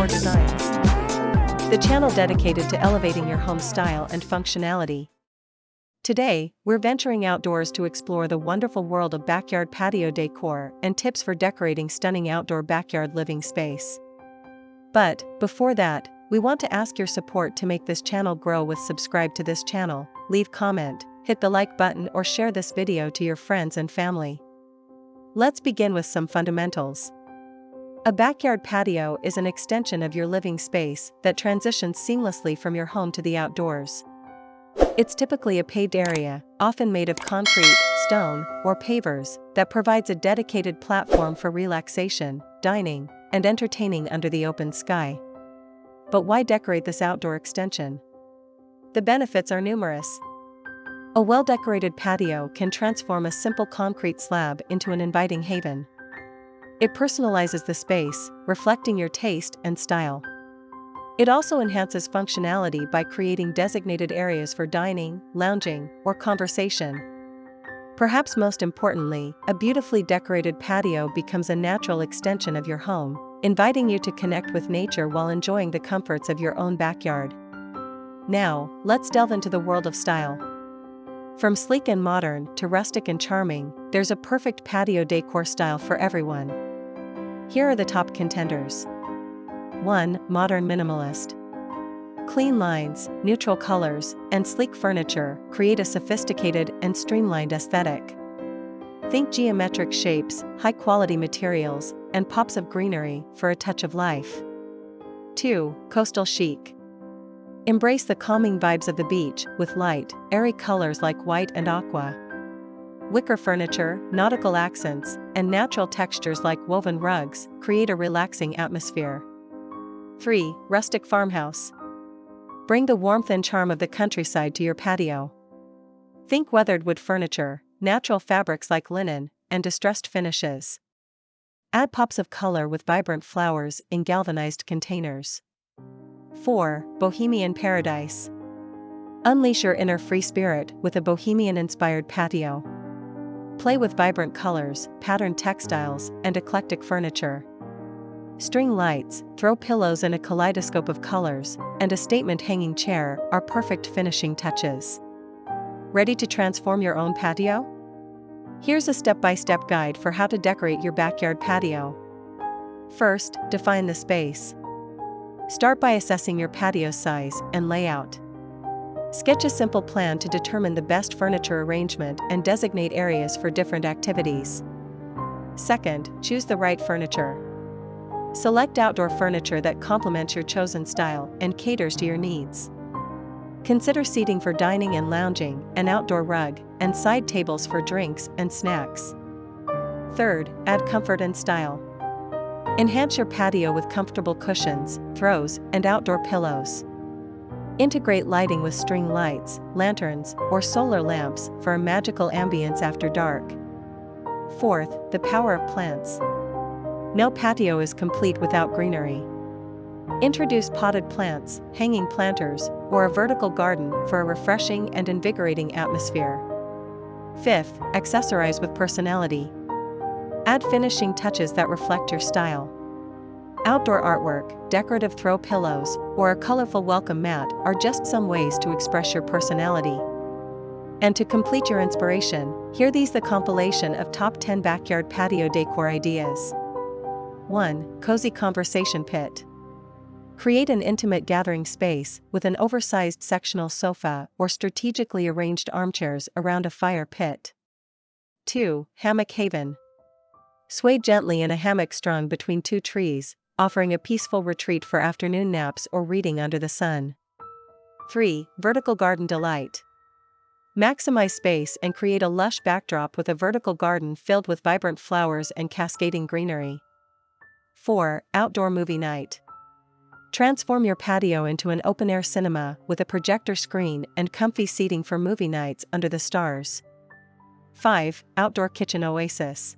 Decor Designs, the channel dedicated to elevating your home style and functionality. Today, we're venturing outdoors to explore the wonderful world of backyard patio decor and tips for decorating stunning outdoor backyard living space. But, before that, we want to ask your support to make this channel grow. Subscribe to this channel, leave comment, hit the like button or share this video to your friends and family. Let's begin with some fundamentals. A backyard patio is an extension of your living space that transitions seamlessly from your home to the outdoors. It's typically a paved area, often made of concrete, stone, or pavers, that provides a dedicated platform for relaxation, dining, and entertaining under the open sky. But why decorate this outdoor extension? The benefits are numerous. A well-decorated patio can transform a simple concrete slab into an inviting haven. It personalizes the space, reflecting your taste and style. It also enhances functionality by creating designated areas for dining, lounging, or conversation. Perhaps most importantly, a beautifully decorated patio becomes a natural extension of your home, inviting you to connect with nature while enjoying the comforts of your own backyard. Now, let's delve into the world of style. From sleek and modern to rustic and charming, there's a perfect patio decor style for everyone. Here are the top contenders. 1. Modern minimalist. Clean lines, neutral colors, and sleek furniture create a sophisticated and streamlined aesthetic. Think geometric shapes, high-quality materials, and pops of greenery for a touch of life. 2. Coastal chic. Embrace the calming vibes of the beach with light, airy colors like white and aqua. Wicker furniture, nautical accents, and natural textures like woven rugs create a relaxing atmosphere. 3. Rustic farmhouse. Bring the warmth and charm of the countryside to your patio. Think weathered wood furniture, natural fabrics like linen, and distressed finishes. Add pops of color with vibrant flowers in galvanized containers. 4. Bohemian paradise. Unleash your inner free spirit with a bohemian-inspired patio. Play with vibrant colors, patterned textiles, and eclectic furniture. String lights, throw pillows and a kaleidoscope of colors, and a statement hanging chair are perfect finishing touches. Ready to transform your own patio? Here's a step-by-step guide for how to decorate your backyard patio. First, define the space. Start by assessing your patio size and layout. Sketch a simple plan to determine the best furniture arrangement and designate areas for different activities. Second, choose the right furniture. Select outdoor furniture that complements your chosen style and caters to your needs. Consider seating for dining and lounging, an outdoor rug, and side tables for drinks and snacks. Third, add comfort and style. Enhance your patio with comfortable cushions, throws, and outdoor pillows. Integrate lighting with string lights, lanterns, or solar lamps for a magical ambience after dark. Fourth, the power of plants. No patio is complete without greenery. Introduce potted plants, hanging planters, or a vertical garden for a refreshing and invigorating atmosphere. Fifth, accessorize with personality. Add finishing touches that reflect your style. Outdoor artwork, decorative throw pillows, or a colorful welcome mat are just some ways to express your personality. And to complete your inspiration, hear these: the compilation of top 10 backyard patio decor ideas. 1. Cozy conversation pit. Create an intimate gathering space with an oversized sectional sofa or strategically arranged armchairs around a fire pit. 2. Hammock haven. Sway gently in a hammock strung between two trees, offering a peaceful retreat for afternoon naps or reading under the sun. 3. Vertical garden delight. Maximize space and create a lush backdrop with a vertical garden filled with vibrant flowers and cascading greenery. 4. Outdoor movie night. Transform your patio into an open-air cinema with a projector screen and comfy seating for movie nights under the stars. 5. Outdoor kitchen oasis.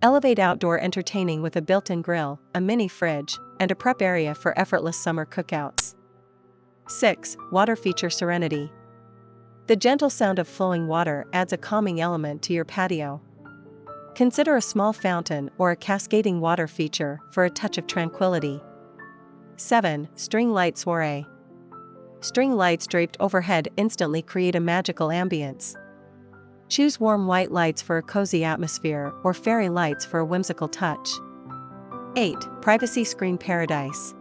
Elevate outdoor entertaining with a built-in grill, a mini fridge, and a prep area for effortless summer cookouts. 6. Water feature serenity. The gentle sound of flowing water adds a calming element to your patio. Consider a small fountain or a cascading water feature for a touch of tranquility. 7. String light soiree. String lights draped overhead instantly create a magical ambience. Choose warm white lights for a cozy atmosphere or fairy lights for a whimsical touch. 8. Privacy screen paradise.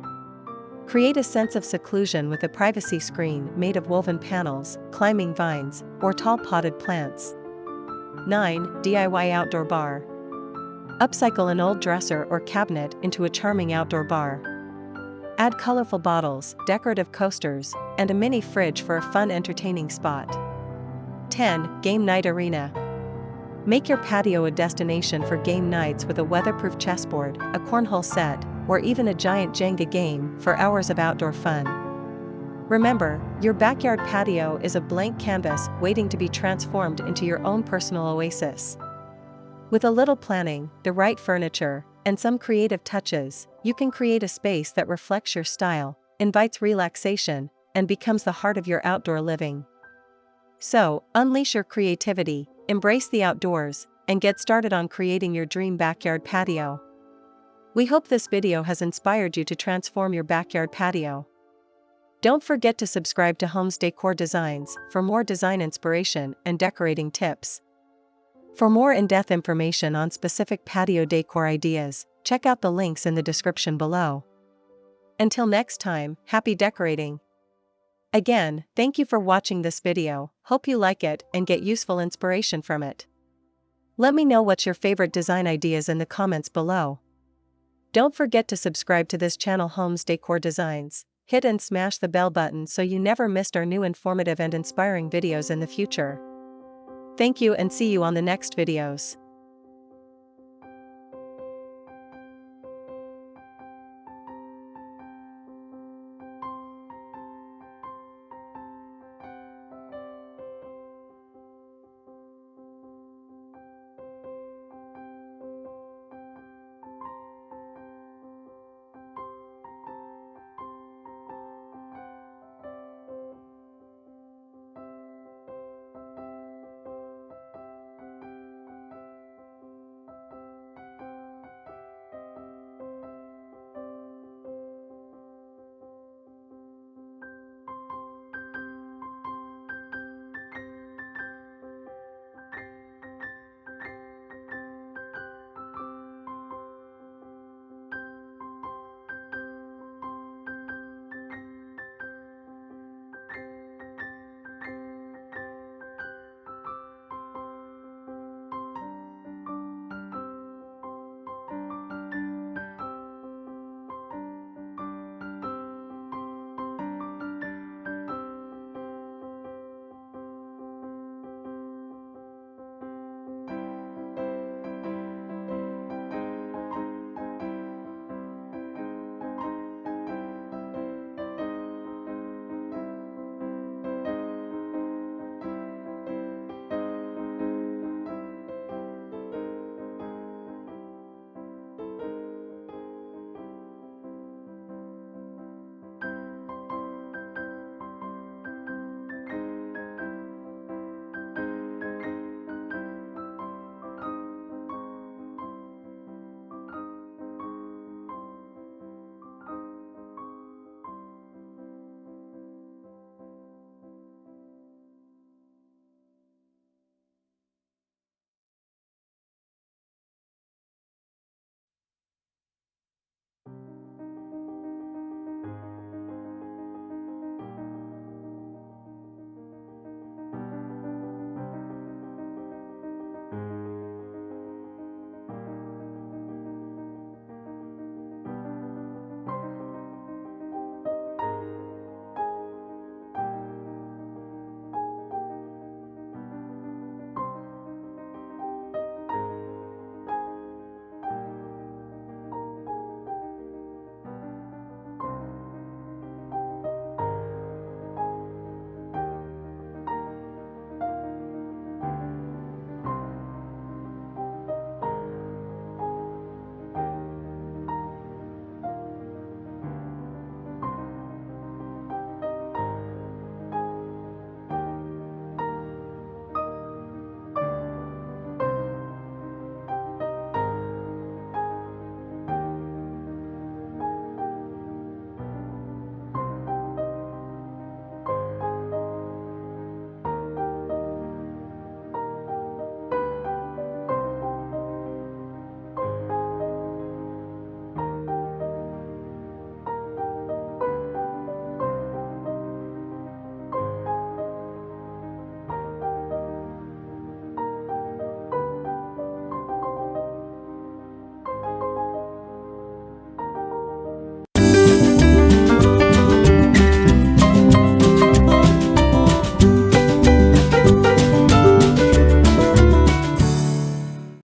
Create a sense of seclusion with a privacy screen made of woven panels, climbing vines, or tall potted plants. 9. DIY outdoor bar. Upcycle an old dresser or cabinet into a charming outdoor bar. Add colorful bottles, decorative coasters, and a mini fridge for a fun entertaining spot. 10. Game night arena. Make your patio a destination for game nights with a weatherproof chessboard, a cornhole set, or even a giant Jenga game for hours of outdoor fun. Remember, your backyard patio is a blank canvas waiting to be transformed into your own personal oasis. With a little planning, the right furniture, and some creative touches, you can create a space that reflects your style, invites relaxation, and becomes the heart of your outdoor living. So, unleash your creativity, embrace the outdoors, and get started on creating your dream backyard patio. We hope this video has inspired you to transform your backyard patio. Don't forget to subscribe to Homes Decor Designs for more design inspiration and decorating tips. For more in-depth information on specific patio decor ideas, check out the links in the description below. Until next time, happy decorating! Again, thank you for watching this video, hope you like it and get useful inspiration from it. Let me know what's your favorite design ideas in the comments below. Don't forget to subscribe to this channel Homes Decor Designs, hit and smash the bell button so you never missed our new informative and inspiring videos in the future. Thank you and see you on the next videos.